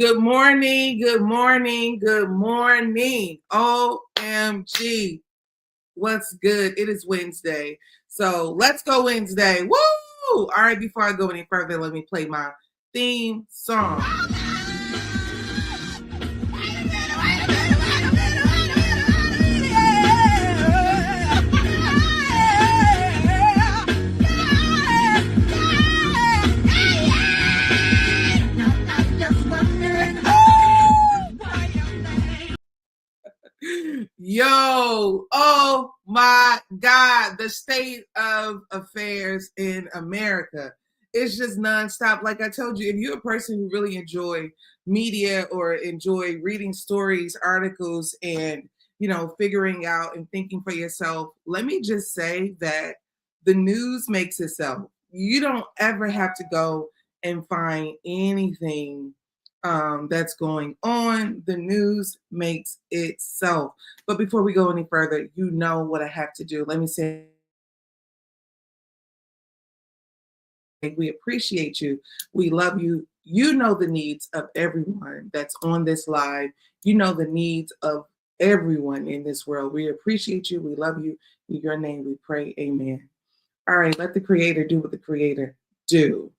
Good morning, good morning, good morning. OMG. What's good? It is Wednesday. So let's go Wednesday. Woo! All right, before I go any further, let me play my theme song. Yo, oh my God, the state of affairs in America. It's just nonstop. Like I told you, if you're a person who really enjoy media or enjoy reading stories, articles, and figuring out and thinking for yourself, let me just say that the news makes itself. You don't ever have to go and find anything that's going on. The news makes itself. But before we go any further, you know what I have to do. Let me say, we appreciate you. We love you. You know the needs of everyone that's on this live. You know the needs of everyone in this world. We appreciate you. We love you. In your name we pray. Amen. All right, let the Creator do what the Creator do.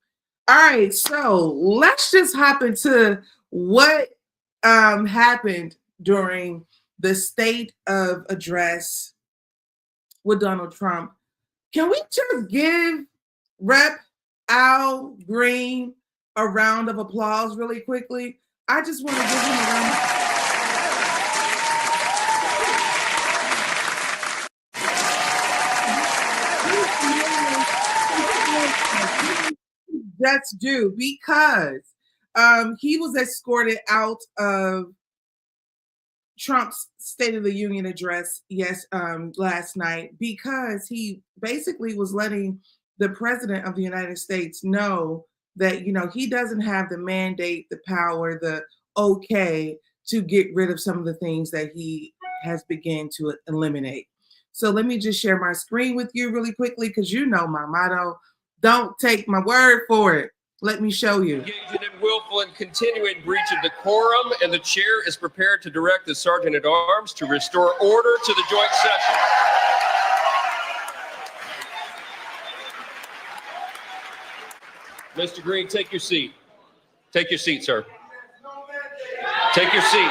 All right, so let's just hop into what happened during the state of address with Donald Trump. Can we just give Rep. Al Green a round of applause really quickly? I just want to give him a round. That's due because he was escorted out of Trump's State of the Union address last night because he basically was letting the president of the United States know that he doesn't have the mandate, the power, the okay to get rid of some of the things that he has begun to eliminate. So let me just share my screen with you really quickly because you know my motto. Don't take my word for it. Let me show you. Engaging in willful and continuing breach of decorum, and the chair is prepared to direct the Sergeant at Arms to restore order to the joint session. Mr. Green, take your seat. Take your seat, sir. Take your seat.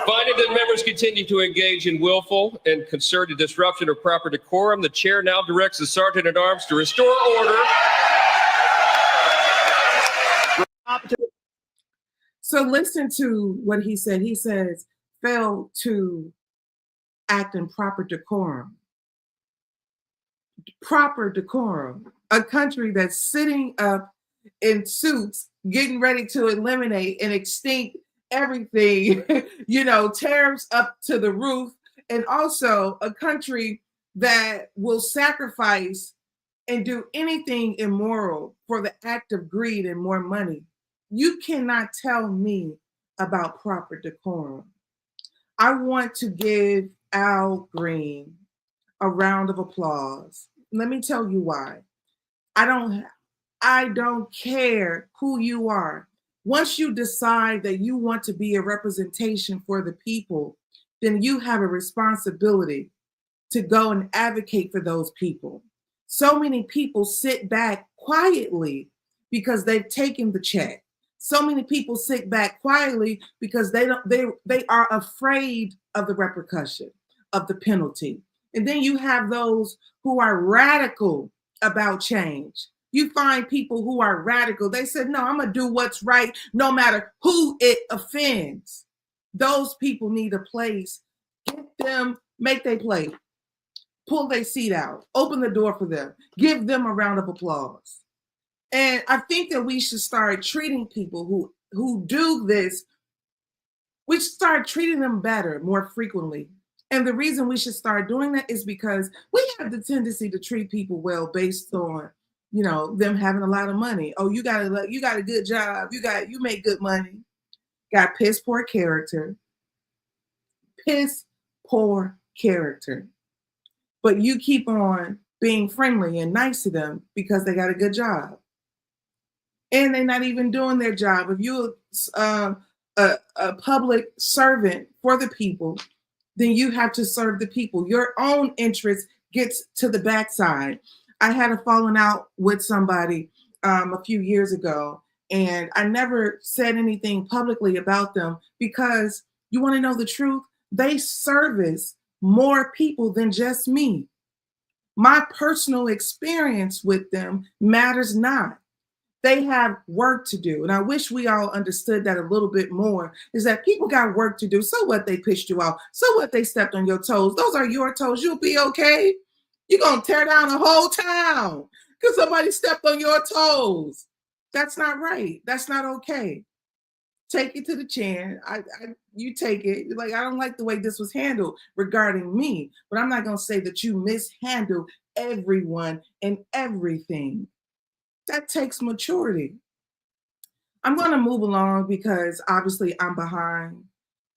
Finding that members continue to engage in willful and concerted disruption of proper decorum, the chair now directs the Sergeant at Arms to restore order. So listen to what he said. He says, fail to act in proper decorum. Proper decorum. A country that's sitting up in suits, getting ready to eliminate and extinct everything, tariffs up to the roof, and also a country that will sacrifice and do anything immoral for the act of greed and more money. You cannot tell me about proper decorum. I want to give Al Green a round of applause. Let me tell you why. I don't care who you are. Once you decide that you want to be a representation for the people, then you have a responsibility to go and advocate for those people. So many people sit back quietly because they've taken the check. So many people sit back quietly because they are afraid of the repercussion, of the penalty. And then you have those who are radical about change. You find people who are radical. They said, no, I'm going to do what's right no matter who it offends. Those people need a place. Get them, make their plate. Pull their seat out. Open the door for them. Give them a round of applause. And I think that we should start treating people who do this, we should start treating them better more frequently. And the reason we should start doing that is because we have the tendency to treat people well based on them having a lot of money. Oh, you got a good job. You make good money. Got piss poor character. Piss poor character. But you keep on being friendly and nice to them because they got a good job. and they're not even doing their job. If you're a public servant for the people, then you have to serve the people. Your own interest gets to the backside. I had a falling out with somebody a few years ago, and I never said anything publicly about them because you want to know the truth? They service more people than just me. My personal experience with them matters not. They have work to do. And I wish we all understood that a little bit more, is that people got work to do. So what, they pissed you off? So what, they stepped on your toes? Those are your toes. You'll be okay. You're going to tear down a whole town because somebody stepped on your toes. That's not right. That's not okay. Take it to the chin. You take it. Like, I don't like the way this was handled regarding me, but I'm not going to say that you mishandled everyone and everything. That takes maturity. I'm going to move along because obviously I'm behind,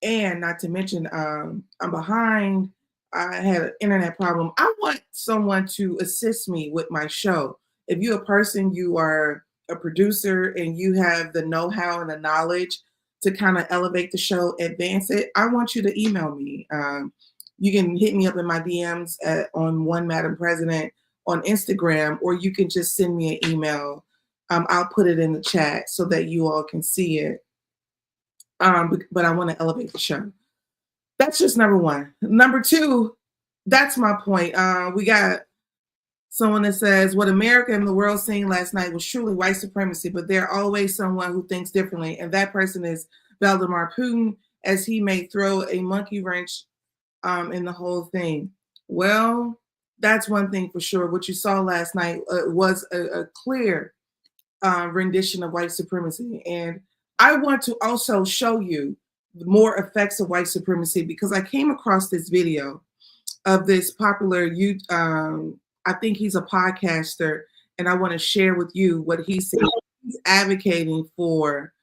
and not to mention I'm behind. I had an internet problem. I want someone to assist me with my show. If you're a person, you are a producer, and you have the know-how and the knowledge to kind of elevate the show, advance it, I want you to email me. You can hit me up in my DMs on One Madam President on Instagram, or you can just send me an email. I'll put it in the chat so that you all can see it. But I want to elevate the show. That's just number one. Number two, that's my point. We got someone that says, what America and the world seen last night was truly white supremacy, but there's always someone who thinks differently. And that person is Vladimir Putin, as he may throw a monkey wrench in the whole thing. Well, that's one thing for sure. What you saw last night was a clear rendition of white supremacy. And I want to also show you more effects of white supremacy, because I came across this video of this popular I think he's a podcaster, and I want to share with you what he said. He's advocating for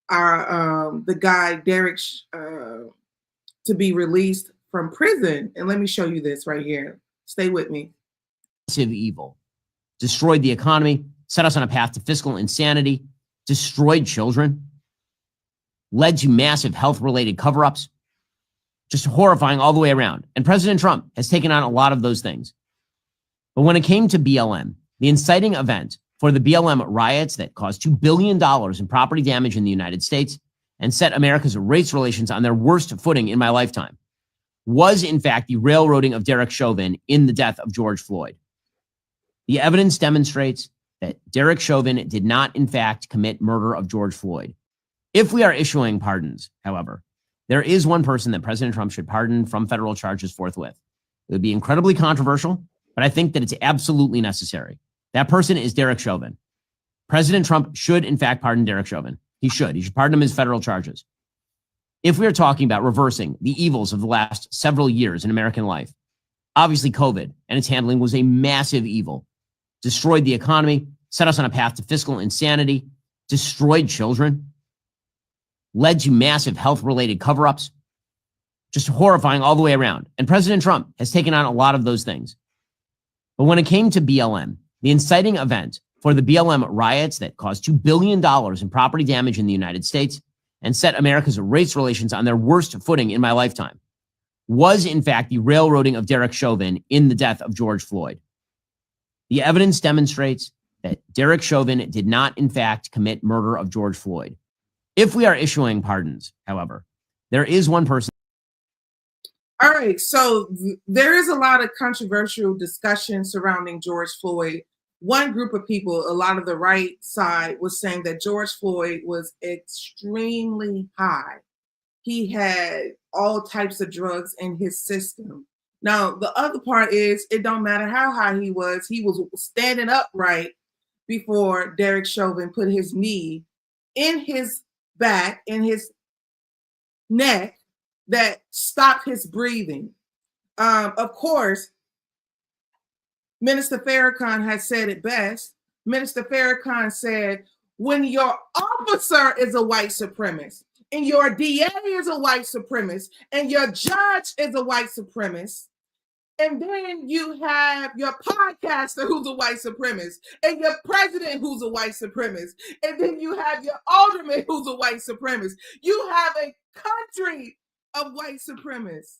our the guy Derek to be released from prison. And let me show you this right here. Stay with me. Massive evil. Destroyed the economy, set us on a path to fiscal insanity, destroyed children, led to massive health-related cover-ups, just horrifying all the way around. And President Trump has taken on a lot of those things. But when it came to BLM, the inciting event for the BLM riots that caused $2 billion in property damage in the United States and set America's race relations on their worst footing in my lifetime, was in fact the railroading of Derek Chauvin in the death of George Floyd. The evidence demonstrates that Derek Chauvin did not in fact commit murder of George Floyd. If we are issuing pardons, however, there is one person that President Trump should pardon from federal charges forthwith. It would be incredibly controversial, but I think that it's absolutely necessary. That person is Derek Chauvin. President Trump should in fact pardon Derek Chauvin. He should pardon him his federal charges. If we are talking about reversing the evils of the last several years in American life, obviously COVID and its handling was a massive evil. Destroyed the economy, set us on a path to fiscal insanity, destroyed children, led to massive health-related cover-ups, just horrifying all the way around. And President Trump has taken on a lot of those things. But when it came to BLM, the inciting event for the BLM riots that caused $2 billion in property damage in the United States and set America's race relations on their worst footing in my lifetime, was in fact the railroading of Derek Chauvin in the death of George Floyd. The evidence demonstrates that Derek Chauvin did not in fact commit murder of George Floyd. If we are issuing pardons, however, there is one person. All right, so there is a lot of controversial discussion surrounding George Floyd. One group of people, a lot of the right side, was saying that George Floyd was extremely high. He had all types of drugs in his system. Now, the other part is, it don't matter how high he was standing upright before Derek Chauvin put his knee in his back, in his neck, that stopped his breathing. Of course, Minister Farrakhan has said it best. Minister Farrakhan said, when your officer is a white supremacist, and your DA is a white supremacist, and your judge is a white supremacist, And then you have your podcaster who's a white supremacist, and your president who's a white supremacist, and then you have your alderman who's a white supremacist. You have a country of white supremacists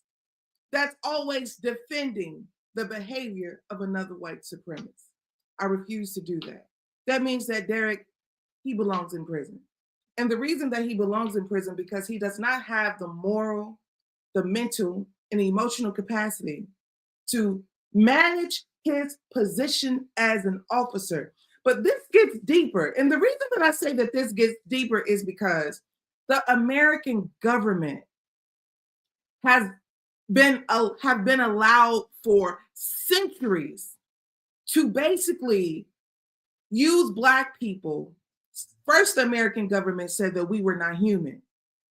that's always defending the behavior of another white supremacist. I refuse to do that. That means that Derek, he belongs in prison. And the reason that he belongs in prison because he does not have the moral, the mental, and the emotional capacity to manage his position as an officer. But this gets deeper. And the reason that I say that this gets deeper is because the American government have been allowed for centuries to basically use Black people. First, the American government said that we were not human.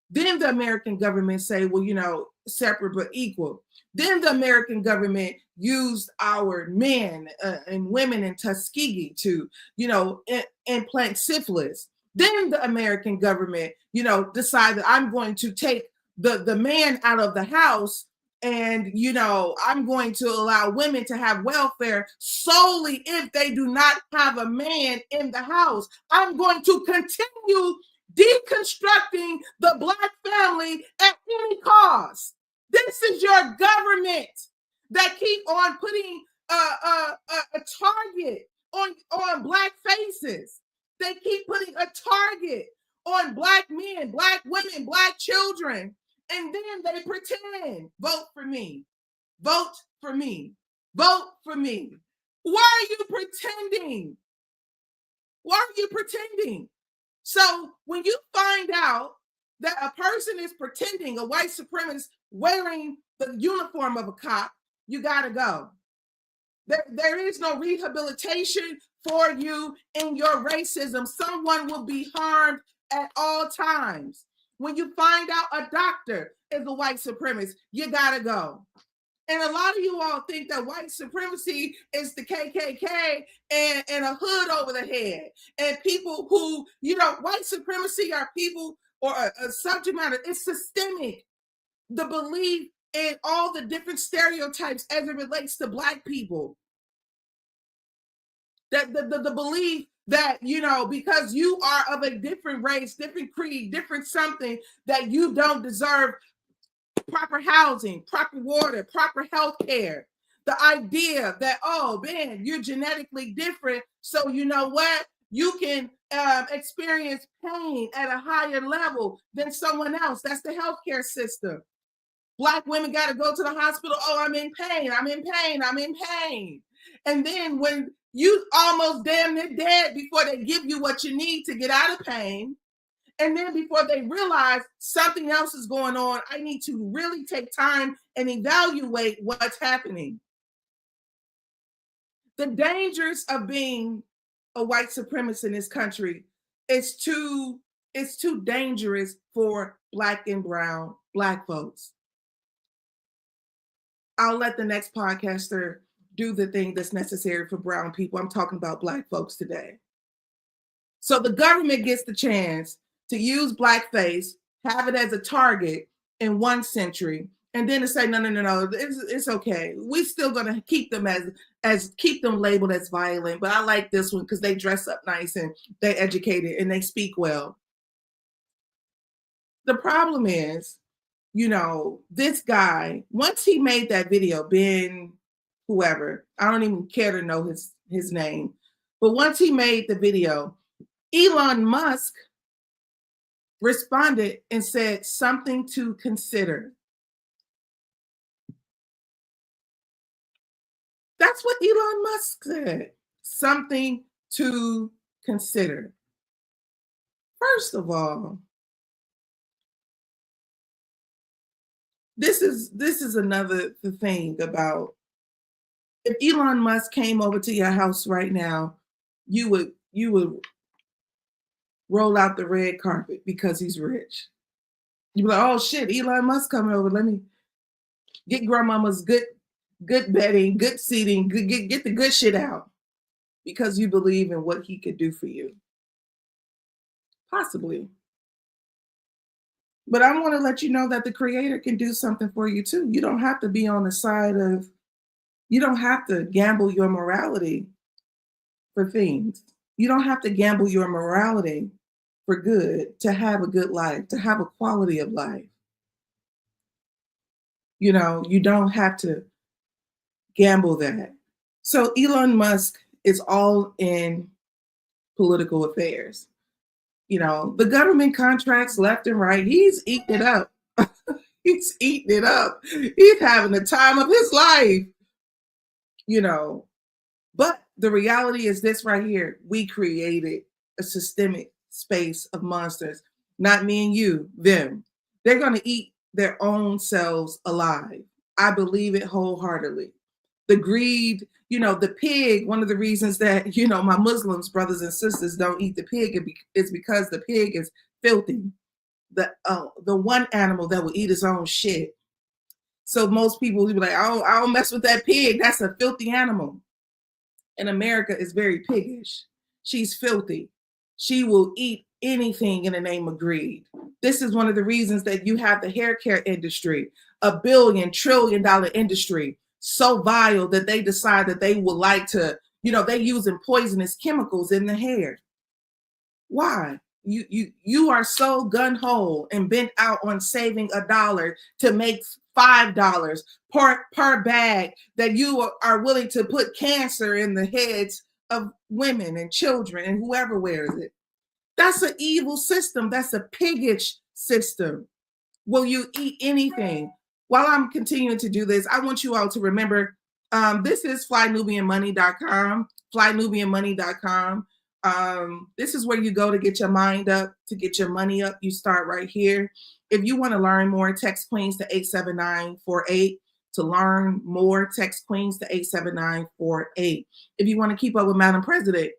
Then the American government say, well, you know, separate but equal. Then the American government used our men and women in Tuskegee to, you know, implant syphilis. Then the American government, you know, decided I'm going to take the man out of the house and, you know, I'm going to allow women to have welfare solely if they do not have a man in the house. I'm going to continue deconstructing the Black family at any cost. This is your government that keep on putting a target on Black faces. They keep putting a target on Black men, Black women, Black children. And then they pretend, vote for me, vote for me, vote for me. Why are you pretending? Why are you pretending? So when you find out that a person is pretending, a white supremacist wearing the uniform of a cop, you gotta go. There is no rehabilitation for you in your racism. Someone will be harmed at all times. When you find out a doctor is a white supremacist, you gotta go. And a lot of you all think that white supremacy is the KKK and a hood over the head. And people who, you know, white supremacy are people or a subject matter. It's systemic. The belief in all the different stereotypes as it relates to Black people. That the belief that, you know, because you are of a different race, different creed, different something, that you don't deserve proper housing, proper water, proper health care. The idea that, oh, man, you're genetically different, so you know what? You can experience pain at a higher level than someone else. That's the healthcare system. Black women got to go to the hospital. Oh, I'm in pain. I'm in pain. I'm in pain. And then when you almost damn near dead before they give you what you need to get out of pain, and then before they realize something else is going on, I need to really take time and evaluate what's happening. The dangers of being a white supremacist in this country is too dangerous for Black and brown Black folks. I'll let the next podcaster do the thing that's necessary for brown people. I'm talking about Black folks today. So the government gets the chance to use blackface, have it as a target in one century, and then to say, no, it's okay. We're still gonna keep them as keep them labeled as violent, but I like this one because they dress up nice and they're educated and they speak well. The problem is, you know, this guy, once he made that video, Ben, whoever, I don't even care to know his name, but once he made the video, Elon Musk responded and said something to consider. That's what Elon Musk said, something to consider. First of all, this is another thing about, if Elon Musk came over to your house right now, you would roll out the red carpet because he's rich. You'd be like, oh shit, Elon Musk coming over. Let me get grandmama's good bedding, good seating, get the good shit out, because you believe in what he could do for you. Possibly. But I want to let you know that the Creator can do something for you too. You don't have to be on the side of You don't have to gamble your morality for things. You don't have to gamble your morality for good, to have a good life, to have a quality of life. You know, you don't have to gamble that. So Elon Musk is all in political affairs. You know, the government contracts left and right, he's eating it up. He's eating it up. He's having the time of his life, you know. But the reality is this right here. We created a systemic space of monsters, not me and you, them. They're going to eat their own selves alive. I believe it wholeheartedly. The greed, you know, the pig, one of the reasons that, you know, my Muslims brothers and sisters don't eat the pig is because the pig is filthy. The one animal that will eat its own shit. So most people will be like, I don't mess with that pig. That's a filthy animal. And America is very piggish. She's filthy. She will eat anything in the name of greed. This is one of the reasons that you have the hair care industry, $1 billion, trillion industry, so vile that they decide that they would like to, you know, they using poisonous chemicals in the hair. Why? You are so gun-ho and bent out on saving $1 to make $5 per bag that you are willing to put cancer in the heads of women and children and whoever wears it. That's an evil system. That's a piggish system. Will you eat anything? While I'm continuing to do this, I want you all to remember, this is flynubianmoney.com, flynubianmoney.com. This is where you go to get your mind up, to get your money up. You start right here. If you want to learn more, text Queens to 87948. To learn more, text Queens to 87948. If you want to keep up with Madam President,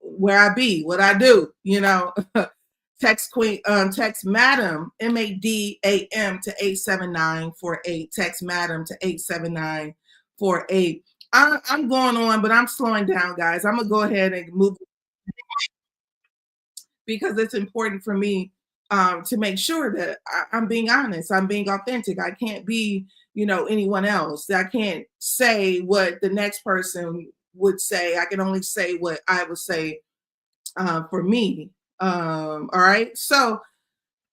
where I be, what I do, you know, text Madam, MADAM to 87948. Text Madam to 87948. I'm going on, but I'm slowing down, guys. I'm going to go ahead and move because it's important for me to make sure that I'm being honest. I'm being authentic. I can't be, you know, anyone else. I can't say what the next person would say. I can only say what I would say for me. All right. So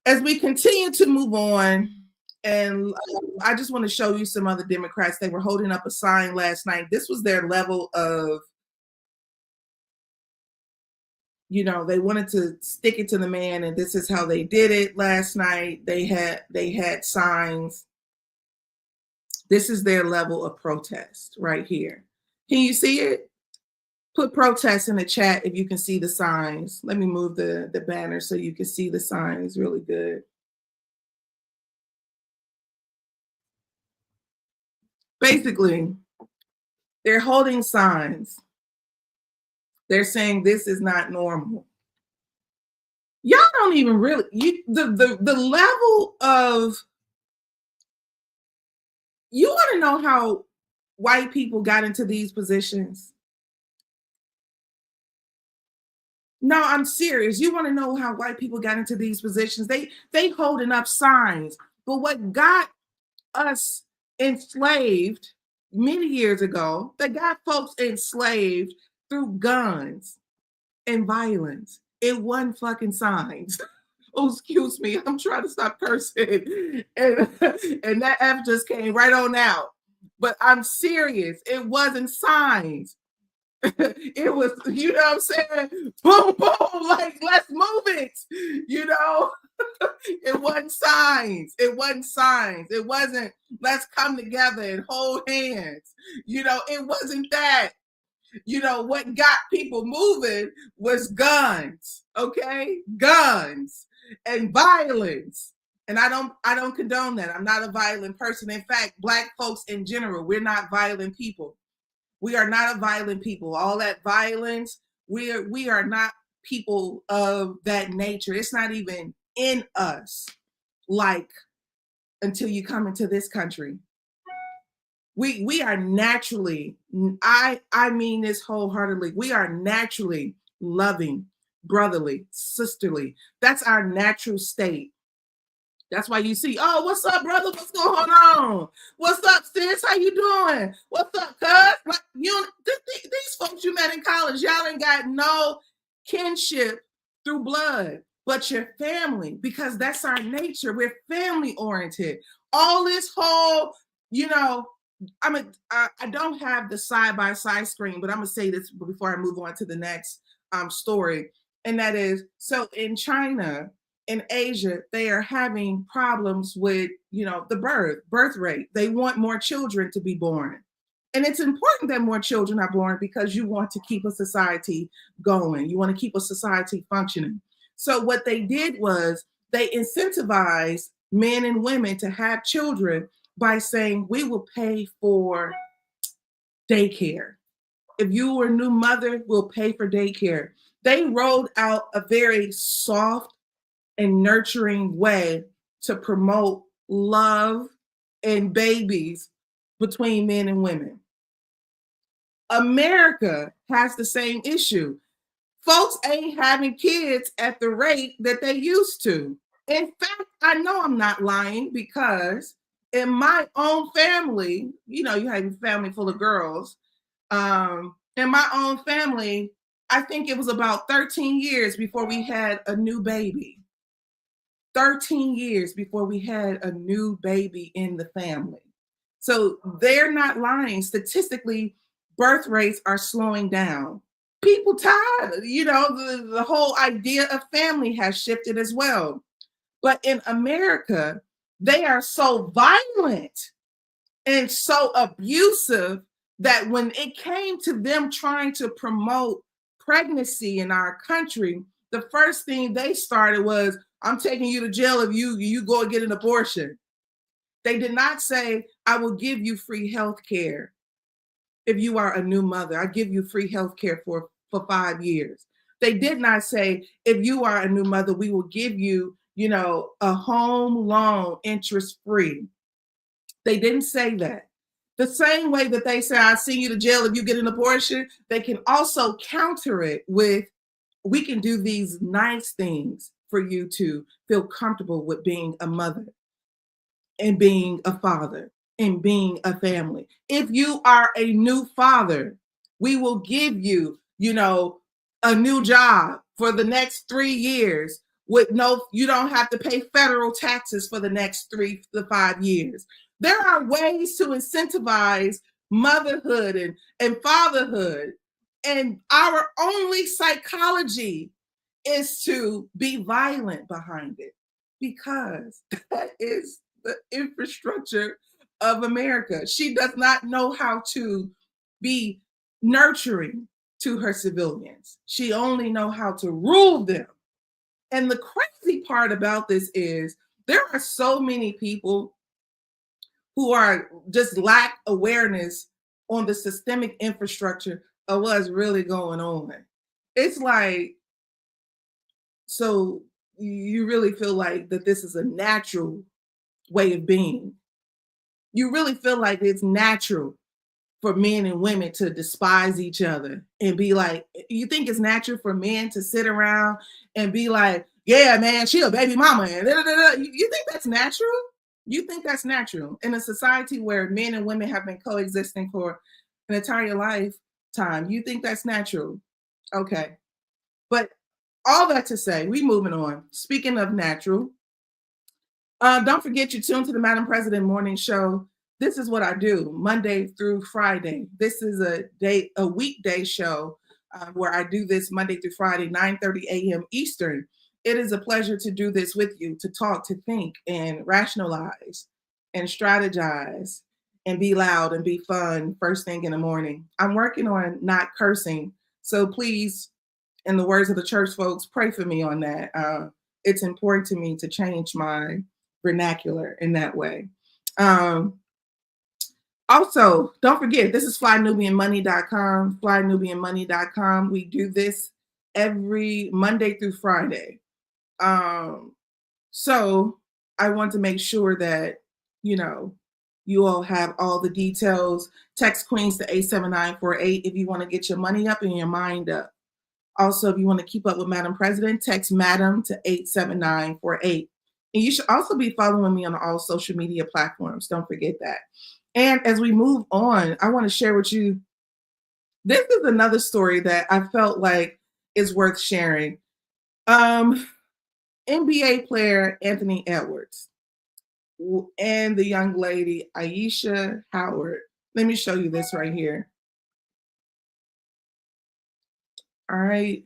as we continue to move on, and I just want to show you some other Democrats. They were holding up a sign last night. This was their level of, you know, they wanted to stick it to the man, and this is how they did it last night. They had signs. This is their level of protest right here. Can you see it? Put protest in the chat if you can see the signs. Let me move the banner so you can see the signs really good. Basically, they're holding signs. They're saying this is not normal. Y'all don't even really, the level of, you want to know how white people got into these positions? No, I'm serious. You want to know how white people got into these positions? They holding up signs. But what got us enslaved many years ago, that got folks enslaved through guns and violence, it wasn't fucking signs. Oh, excuse me, I'm trying to stop cursing. And that F just came right on out. But I'm serious. It wasn't signs. It was, you know what I'm saying? Boom, boom, like, let's move it. You know? It wasn't signs. It wasn't signs. It wasn't, let's come together and hold hands. You know, it wasn't that. You know, what got people moving was guns, okay? Guns and violence. And I don't condone that. I'm not a violent person. In fact, Black folks in general, we're not violent people. We are not a violent people. All that violence, we are not people of that nature. It's not even in us, like, until you come into this country. We are naturally, I mean this wholeheartedly, we are naturally loving, brotherly, sisterly. That's our natural state. That's why you see, oh, what's up, brother? What's going on? What's up, sis? How you doing? What's up, cuz? Like, these folks you met in college, y'all ain't got no kinship through blood, but your family, because that's our nature. We're family oriented. All this whole, I don't have the side-by-side screen, but I'm gonna say this before I move on to the next story. And that is, so in China, in Asia, they are having problems with, the birth rate. They want more children to be born. And it's important that more children are born because you want to keep a society going. You want to keep a society functioning. So what they did was they incentivized men and women to have children by saying, we will pay for daycare. If you were a new mother, we'll pay for daycare. They rolled out a very soft and nurturing way to promote love and babies between men and women. America has the same issue. Folks ain't having kids at the rate that they used to. In fact, I know I'm not lying because in my own family, you have a family full of girls. In my own family, I think it was about 13 years before we had a new baby. 13 years before we had a new baby in the family. So they're not lying. Statistically, birth rates are slowing down. People tired, the whole idea of family has shifted as well. But in America, they are so violent and so abusive that when it came to them trying to promote pregnancy in our country, the first thing they started was, I'm taking you to jail if you go and get an abortion. They did not say, I will give you free health care. If you are a new mother, I give you free health care for 5 years. They did not say, if you are a new mother, we will give you, a home loan interest-free. They didn't say that. The same way that they say, I'll send you to jail if you get an abortion, they can also counter it with, we can do these nice things for you to feel comfortable with being a mother and being a father and being a family. If you are a new father, we will give you, a new job for the next 3 years with you don't have to pay federal taxes for the next 3 to 5 years. There are ways to incentivize motherhood and fatherhood. And our only psychology is to be violent behind it, because that is the infrastructure of America. She does not know how to be nurturing to her civilians. She only knows how to rule them. And the crazy part about this is there are so many people who are just lack awareness on the systemic infrastructure of what's really going on. It's like, so you really feel like that this is a natural way of being. You really feel like it's natural for men and women to despise each other and be like, you think it's natural for men to sit around and be like, yeah, man, she a baby mama. And you think that's natural? You think that's natural in a society where men and women have been coexisting for an entire lifetime? You think that's natural? Okay. But all that to say, we moving on. Speaking of natural, don't forget you tune to the Madam Prezident Morning Show. This is what I do Monday through Friday. This is a weekday show where I do this Monday through Friday, 9:30 a.m. Eastern. It is a pleasure to do this with you, to talk, to think, and rationalize, and strategize, and be loud and be fun first thing in the morning. I'm working on not cursing, so please, in the words of the church folks, pray for me on that. It's important to me to change my vernacular in that way. Also, don't forget, this is flynubianmoney.com, flynubianmoney.com. We do this every Monday through Friday. So I want to make sure that, you all have all the details. Text Queens to 87948 if you want to get your money up and your mind up. Also, if you want to keep up with Madam President, text Madam to 87948. And you should also be following me on all social media platforms. Don't forget that. And as we move on, I want to share with you, this is another story that I felt like is worth sharing. NBA player Anthony Edwards and the young lady Ayesha Howard. Let me show you this right here. All right.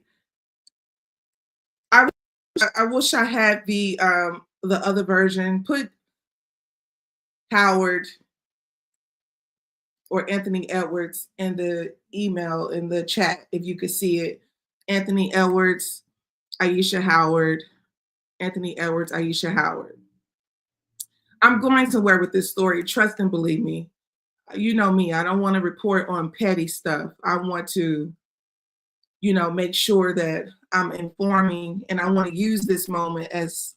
I wish I had the other version. Put Howard or Anthony Edwards in the email, in the chat, if you could see it. Anthony Edwards, Ayesha Howard, Anthony Edwards, Ayesha Howard. I'm going somewhere with this story. Trust and believe me. You know me. I don't want to report on petty stuff. I want to, make sure that I'm informing, and I want to use this moment as,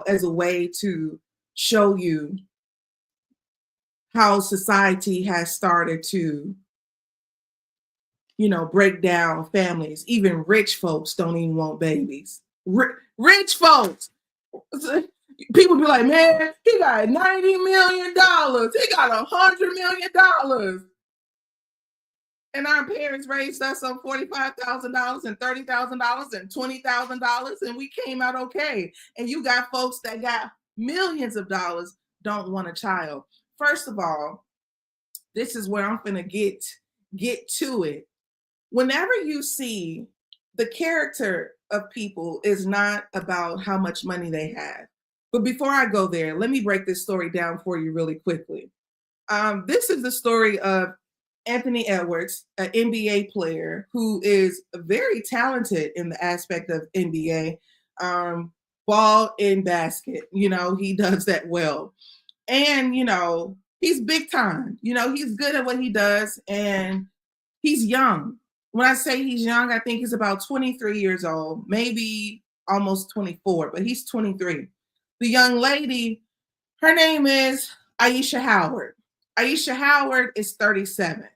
as a way to show you how society has started to, break down families. Even rich folks don't even want babies. Rich folks. People be like, man, he got $90 million. He got $100 million. And our parents raised us on $45,000 and $30,000 and $20,000, and we came out okay. And you got folks that got millions of dollars, don't want a child. First of all, this is where I'm gonna get to it. Whenever you see the character of people is not about how much money they have. But before I go there, let me break this story down for you really quickly. This is the story of Anthony Edwards, an NBA player who is very talented in the aspect of NBA, ball and basket. He does that well. And, he's big time. He's good at what he does, and he's young. When I say he's young, I think he's about 23 years old, maybe almost 24, but he's 23. The young lady, her name is Ayesha Howard. Ayesha Howard is 37.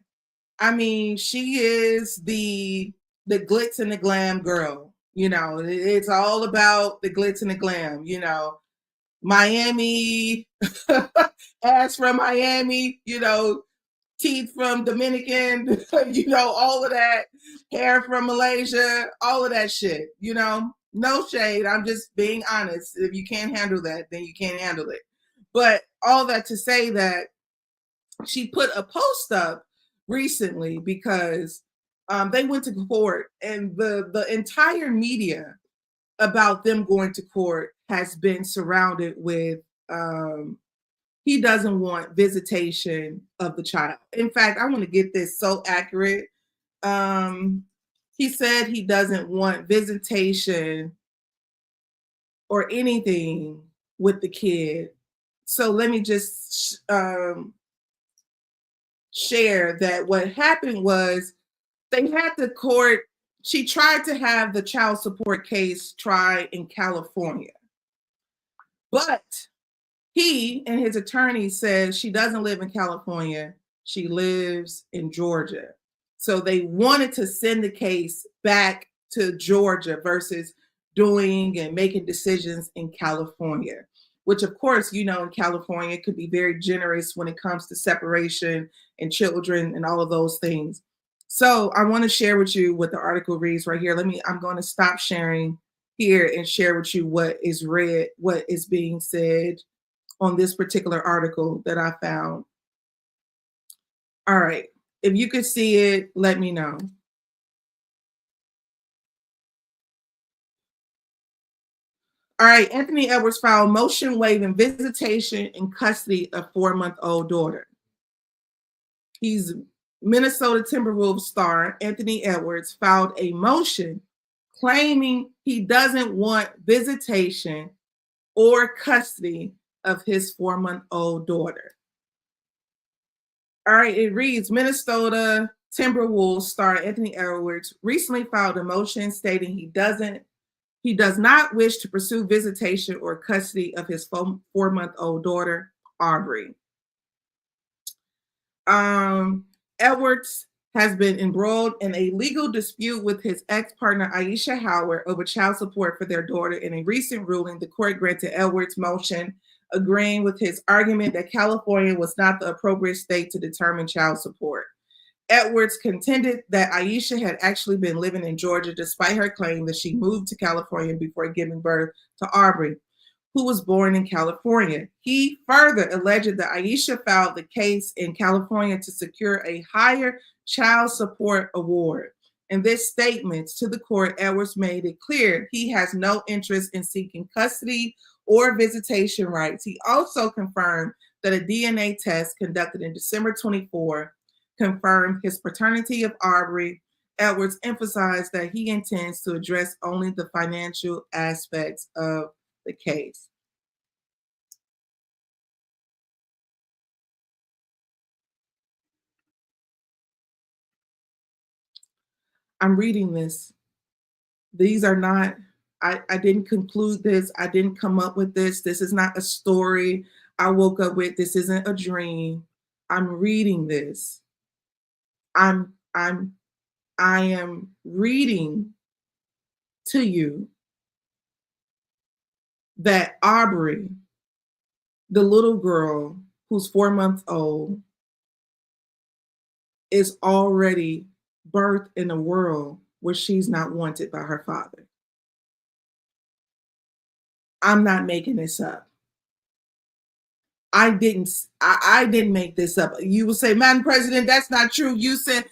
I mean, she is the glitz and the glam girl. It's all about the glitz and the glam. Miami, ass from Miami, teeth from Dominican, all of that, hair from Malaysia, all of that shit, no shade. I'm just being honest. If you can't handle that, then you can't handle it. But all that to say that she put a post up recently because they went to court, and the entire media about them going to court has been surrounded with he doesn't want visitation of the child. In fact, I want to get this so accurate. He said he doesn't want visitation or anything with the kid. So let me just share that what happened was they had the court. She tried to have the child support case tried in California, but he and his attorney said she doesn't live in California. She lives in Georgia. So they wanted to send the case back to Georgia versus doing and making decisions in California, which of course, in California could be very generous when it comes to separation and children and all of those things. So I want to share with you what the article reads right here. I'm going to stop sharing here and share with you what is being said on this particular article that I found. All right. If you could see it, let me know. All right. Anthony Edwards filed motion waiving visitation and custody of 4-month-old daughter. He's Minnesota Timberwolves star Anthony Edwards filed a motion claiming he doesn't want visitation or custody of his 4-month-old daughter. All right, it reads, Minnesota Timberwolves star Anthony Edwards recently filed a motion stating he does not wish to pursue visitation or custody of his 4-month-old daughter, Aubrey. Edwards has been embroiled in a legal dispute with his ex-partner Ayesha Howard over child support for their daughter. In a recent ruling, the court granted Edwards' motion, agreeing with his argument that California was not the appropriate state to determine child support. Edwards contended that Ayesha had actually been living in Georgia despite her claim that she moved to California before giving birth to Aubrey, who was born in California. He further alleged that Ayesha filed the case in California to secure a higher child support award. In this statement to the court, Edwards made it clear he has no interest in seeking custody or visitation rights. He also confirmed that a DNA test conducted in December 24 confirmed his paternity of Aubrey. Edwards emphasized that he intends to address only the financial aspects of the case. I'm reading this. These are not, I didn't conclude this. I didn't come up with this. This is not a story I woke up with. This isn't a dream. I'm reading this. I am reading to you that Aubrey, the little girl who's 4 months old, is already birthed in a world where she's not wanted by her father. I'm not making this up. I didn't make this up. You will say, Madam President, that's not true. You said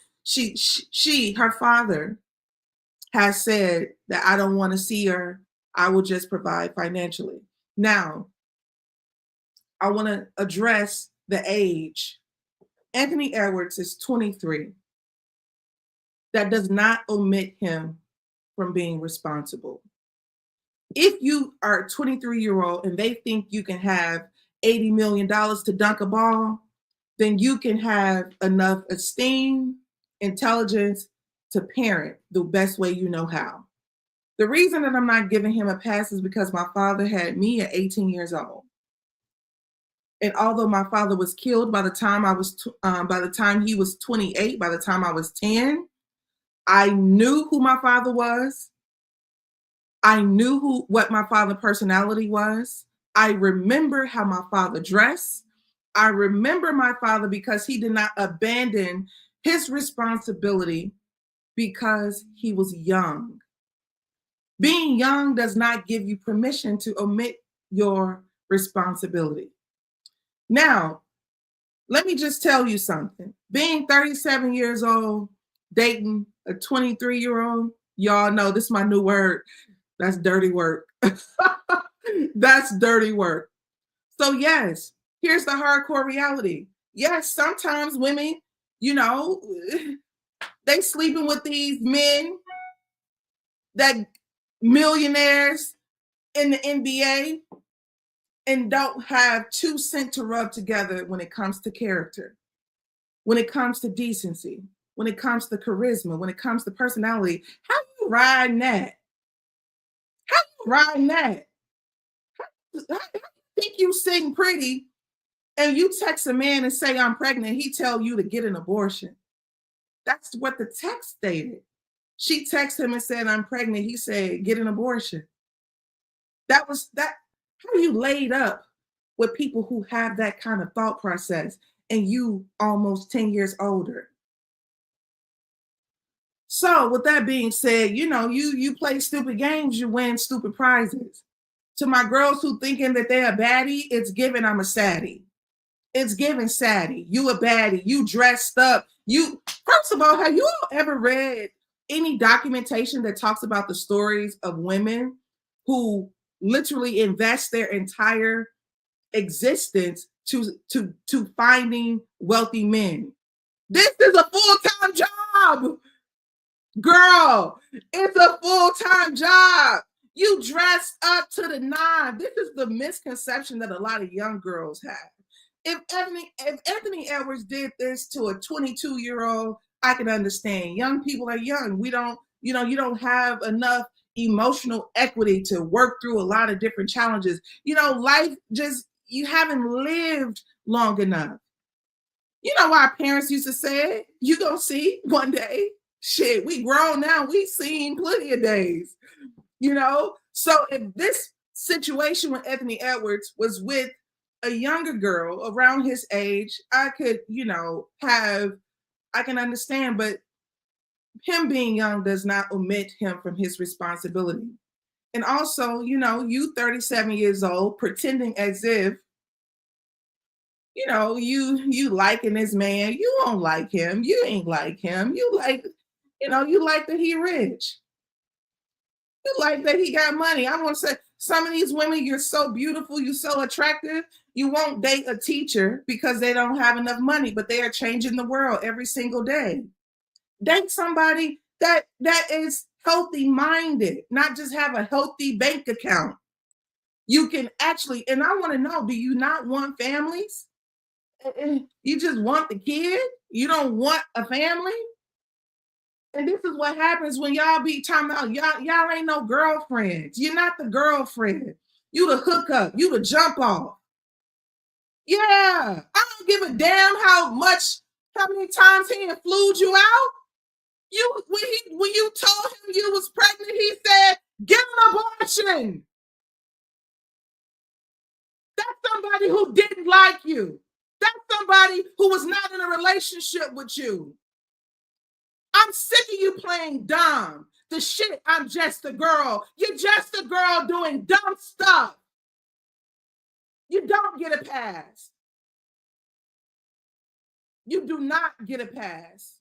her father has said that I don't want to see her. I will just provide financially. Now, I want to address the age. Anthony Edwards is 23. That does not omit him from being responsible. If you are a 23-year-old and they think you can have $80 million to dunk a ball, then you can have enough esteem, intelligence to parent the best way you know how. The reason that I'm not giving him a pass is because my father had me at 18 years old. And although my father was killed by the time he was 28, by the time I was 10, I knew who my father was. I knew what my father's personality was. I remember how my father dressed. I remember my father because he did not abandon his responsibility because he was young. Being young does not give you permission to omit your responsibility. Now, let me just tell you something. Being 37 years old, dating a 23-year-old, y'all know this is my new word. That's dirty work. That's dirty work. So yes, here's the hardcore reality. Yes, sometimes women, they sleeping with these men, that millionaires in the NBA, and don't have 2 cents to rub together when it comes to character, when it comes to decency, when it comes to charisma, when it comes to personality. How you riding that? How you riding that? How you think you sing pretty and you text a man and say, I'm pregnant, he tell you to get an abortion? That's what the text stated. She texted him and said, I'm pregnant. He said, get an abortion. That. How you laid up with people who have that kind of thought process and you almost 10 years older? So with that being said, you play stupid games, you win stupid prizes. To my girls who thinking that they're a baddie, it's given I'm a saddie. It's given saddie. You a baddie. You dressed up. First of all, have you all ever read any documentation that talks about the stories of women who literally invest their entire existence to finding wealthy men? This is a full-time job. Girl, it's a full-time job. You dress up to the nine. This is the misconception that a lot of young girls have. If Anthony Edwards did this to a 22-year-old, I can understand. Young people are young. You don't have enough emotional equity to work through a lot of different challenges. Life you haven't lived long enough. You know why our parents used to say it? You gonna see one day. Shit, we grown now. We seen plenty of days. You know? So if this situation with Anthony Edwards was with a younger girl around his age, I could, I can understand, but him being young does not omit him from his responsibility. And also, you 37 years old, pretending as if, you liking this man. You don't like him. You ain't like him. You like that he rich. You like that he got money. I want to say, some of these women, you're so beautiful, you're so attractive, you won't date a teacher because they don't have enough money, but they are changing the world every single day. Date somebody that is healthy minded, not just have a healthy bank account. You can actually, and I want to know, do you not want families? You just want the kid? You don't want a family? And this is what happens when y'all be talking about y'all ain't no girlfriends. You're not the girlfriend. You the hookup. You the jump off. Yeah. I don't give a damn how many times he flued you out. When you told him you was pregnant, he said, get an abortion. That's somebody who didn't like you. That's somebody who was not in a relationship with you. I'm sick of you playing dumb. The shit, I'm just a girl. You're just a girl doing dumb stuff. You don't get a pass. You do not get a pass.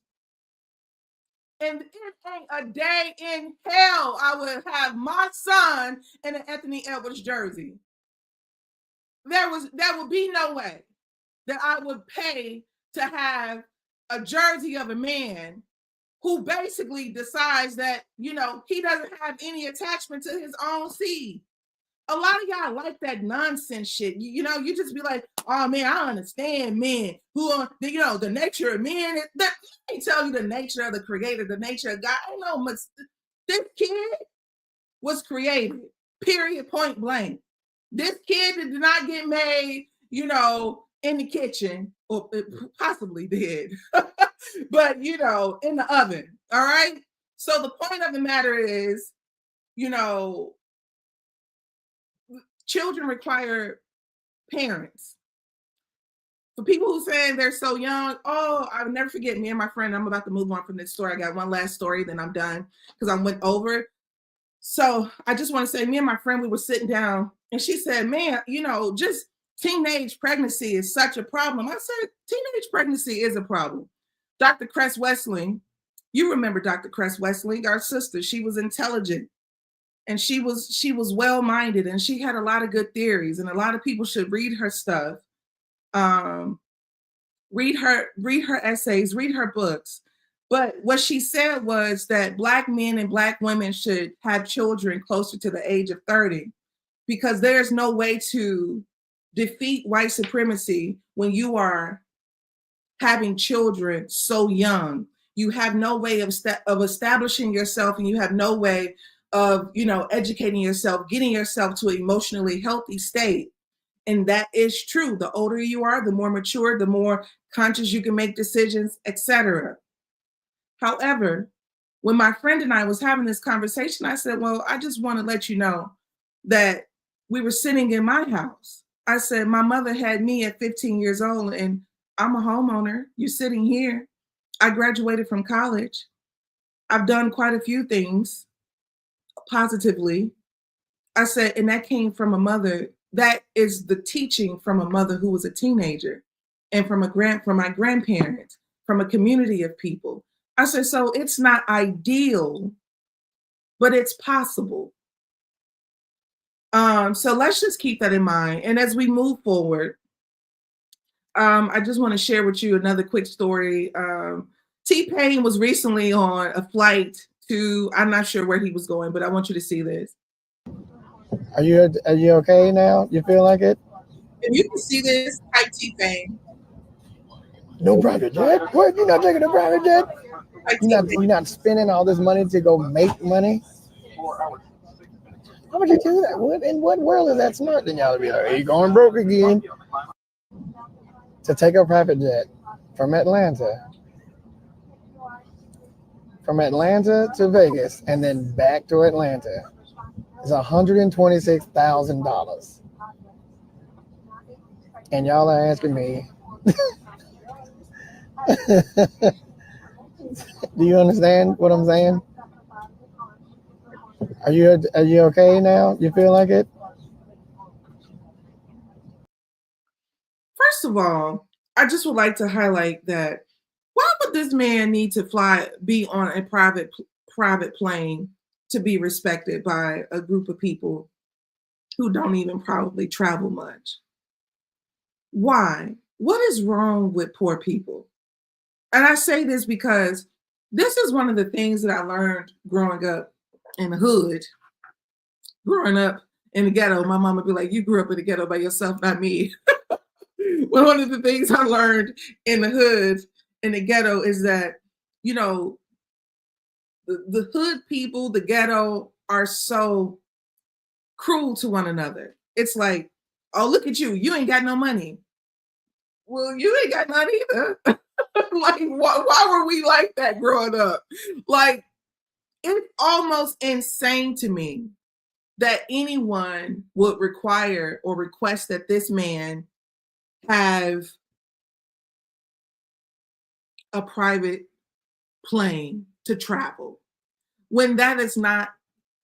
And it ain't a day in hell I would have my son in an Anthony Edwards jersey. There would be no way that I would pay to have a jersey of a man who basically decides that, he doesn't have any attachment to his own seed. A lot of y'all like that nonsense shit. You just be like, oh man, I understand men who are, the nature of men. Let me tell you the nature of the creator, the nature of God. I know much. This kid was created, period, point blank. This kid did not get made, in the kitchen, or possibly did, but, in the oven. All right. So the point of the matter is, children require parents. For people who say they're so young, I'll never forget me and my friend. I'm about to move on from this story. I got one last story, then I'm done because I went over. So I just want to say, me and my friend, we were sitting down and she said, man, just teenage pregnancy is such a problem. I said, teenage pregnancy is a problem. Dr. Cress Wessling, you remember Dr. Cress Wessling, our sister. She was intelligent and she was well-minded and she had a lot of good theories, and a lot of people should read her stuff. Read her essays, read her books. But what she said was that Black men and Black women should have children closer to the age of 30, because there's no way to defeat white supremacy when you are having children so young. You have no way of establishing yourself, and you have no way of, educating yourself, getting yourself to an emotionally healthy state. And that is true. The older you are, the more mature, the more conscious you can make decisions, etc. However, when my friend and I was having this conversation, I said, well, I just want to let you know that we were sitting in my house. I said, my mother had me at 15 years old and I'm a homeowner. You're sitting here. I graduated from college. I've done quite a few things positively. I said, and that came from a mother. That is the teaching from a mother who was a teenager, and from my grandparents, from a community of people. I said, so it's not ideal, but it's possible. So let's just keep that in mind. And as we move forward, I just want to share with you another quick story. T-Pain was recently on a flight to, I'm not sure where he was going, but I want you to see this. Are you okay now? You feel like it? If you can see this, type T-Pain. No private jet? What? You're not taking a private jet? You're not spending all this money to go make money? How would you do that? In what world is that smart? Then y'all be like, hey, you going broke again. To take a private jet from Atlanta to Vegas and then back to Atlanta is $126,000. And y'all are asking me, do you understand what I'm saying? Are you okay now? You feel like it? First of all, I just would like to highlight that why would this man need to be on a private plane to be respected by a group of people who don't even probably travel much? Why? What is wrong with poor people? And I say this because this is one of the things that I learned growing up in the hood. Growing up in the ghetto, my mama would be like, you grew up in the ghetto by yourself, not me. Well, one of the things I learned in the hood, in the ghetto, is that, you know, the hood people, the ghetto, are so cruel to one another. It's like, oh, look at you. You ain't got no money. Well, you ain't got none either. Like, why were we like that growing up? Like, it's almost insane to me that anyone would require or request that this man have a private plane to travel when that is not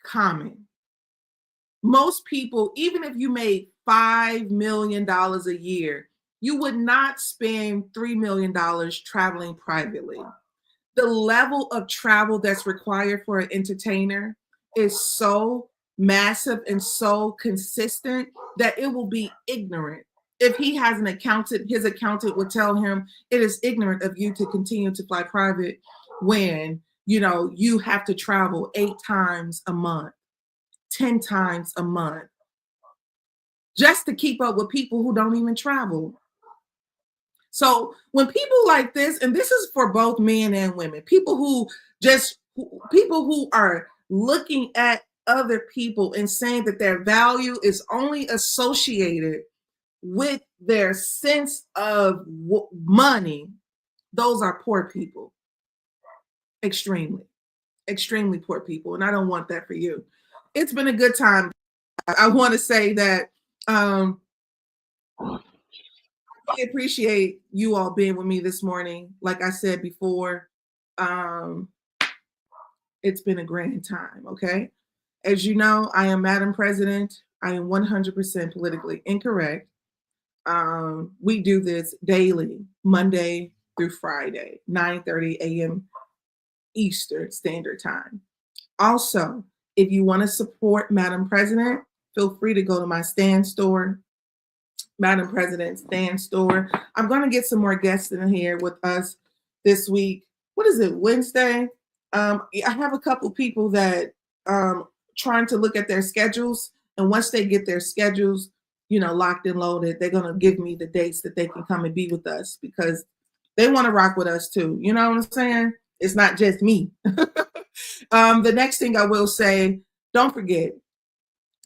common. Most people, even if you made $5 million a year, you would not spend $3 million traveling privately. The level of travel that's required for an entertainer is so massive and so consistent that it will be ignorant. If he has an accountant, his accountant would tell him it is ignorant of you to continue to fly private when, you know, you have to travel 8 times a month, 10 times a month, just to keep up with people who don't even travel. So when people like this, and this is for both men and women, people who are looking at other people and saying that their value is only associated with their sense of money, those are poor people. Extremely poor people. And I don't want that for you. It's been a good time. I want to say that I appreciate you all being with me this morning. Like I said before, it's been a grand time, okay? As you know, I am Madam President. I am 100% politically incorrect. We do this daily, Monday through Friday, 9:30 a.m. Eastern Standard Time. Also, if you want to support Madam President, feel free to go to my stand store, Madam President stand store. I'm going to get some more guests in here with us this week. What is it, Wednesday? I have a couple people that trying to look at their schedules, and once they get their schedules, you know, locked and loaded, they're going to give me the dates that they can come and be with us because they want to rock with us too. You know what I'm saying? It's not just me. The next thing I will say, don't forget,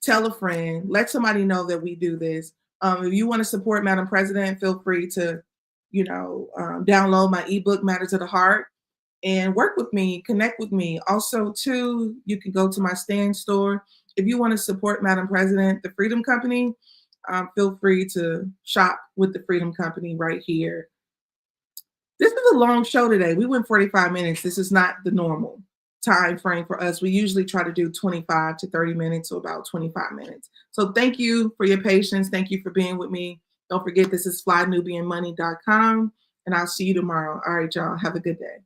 tell a friend, let somebody know that we do this. If you want to support Madam President, feel free to, you know, download my ebook, Matter to the Heart, and work with me, connect with me. Also, too, you can go to my stand store. If you want to support Madam President, the Freedom Company, feel free to shop with the Freedom Company right here. This is a long show today. We went 45 minutes. This is not the normal time frame for us. We usually try to do 25 to 30 minutes, so about 25 minutes. So thank you for your patience. Thank you for being with me. Don't forget, this is flynubianmoney.com, and I'll see you tomorrow. All right, y'all. Have a good day.